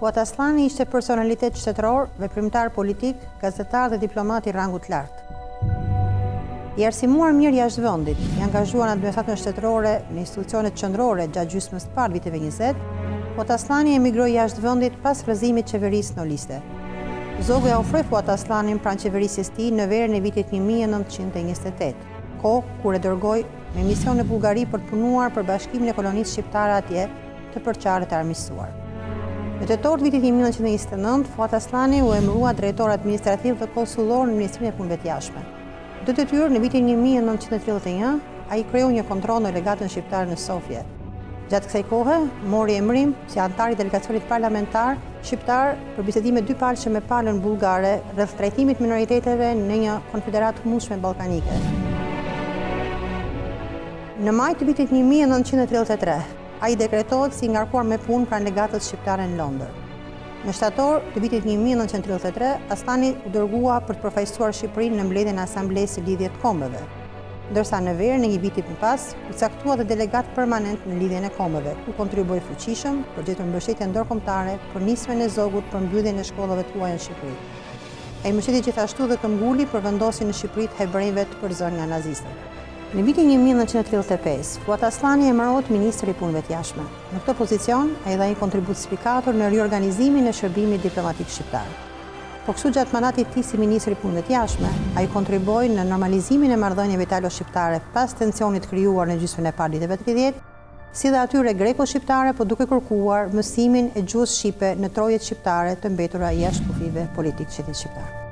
Fuat Aslani ishte personalitet shtetëror, veprimtar politik, gazetar dhe diplomat i rangut lartë. I arsimuar mirë jashtë vendit, i angazhuar në administratën shtetërore në institucionet qendrore gjatë gjysmës së parë viteve 20, Fuat Aslani emigroi jashtë vendit pas rrëzimit qeverisë noliste. Zogu ja ofroi Fuat Aslanin pranë qeverisjes së tij në verën e vitit 1928, kohë kur e dërgoi me mision në Bullgari për të punuar për bashkimin e kolonisë shqiptare atje të përçarët e armiqësuar. Në tetor të vitit 1929, Fuat Aslani u emërua drejtor administrativ dhe konsullor në Ministrinë e Punëve të Jashtme. Të detyrë në vitin 1931, ai krijoi një kontroll në legatën shqiptare në Sofje. Gjatë kësaj kohe, mori emërim si antar i delegacionit parlamentar shqiptar për bisedime dypalëshe me palën bullgare rreth trajtimit minoriteteve në një konfederatë të mundshme ballkanike. Në maj të vitit 1933, ai dekretohet si ngarkuar me punë pranë legatës shqiptare në Londër. Në shtator të vitit 1933, Aslani u dërgua për të përfaqësuar Shqipërinë në mbledhjen e Asamblesë së Lidhjes të Kombeve, ndërsa në verë në një vit më pas, u caktua dhe delegat permanent në lidhjen e kombeve, ku kontribuoi fuqishëm për gjetur mbështetje ndërkombëtare për nismën e zogut për mbylljen e shkollave të huaja në Shqipëri. Ai mbështeti gjithashtu dhe këmbguli për vendosjen në Shqipëri të hebrejve të përzorë nga nazistët. Në vitin 1935, Fuat Aslani emërohet ministri i punëve të jashtme. Në këtë pozicion, ai dha një kontribut spikator në riorganizimin e shërbimit diplomatik shqiptar. Po kështu gjatë mandatit të tij si ministri i punëve të jashtme, ai kontriboi në normalizimin e marrëdhënieve italo-shqiptare pas tensionit krijuar në gjysmën e parë viteve 30, si dhe atyre greko-shqiptare, po duke kërkuar mësimin e gjuhës shqipe në trojet shqiptare të mbetura jashtë kufive politik shqiptar.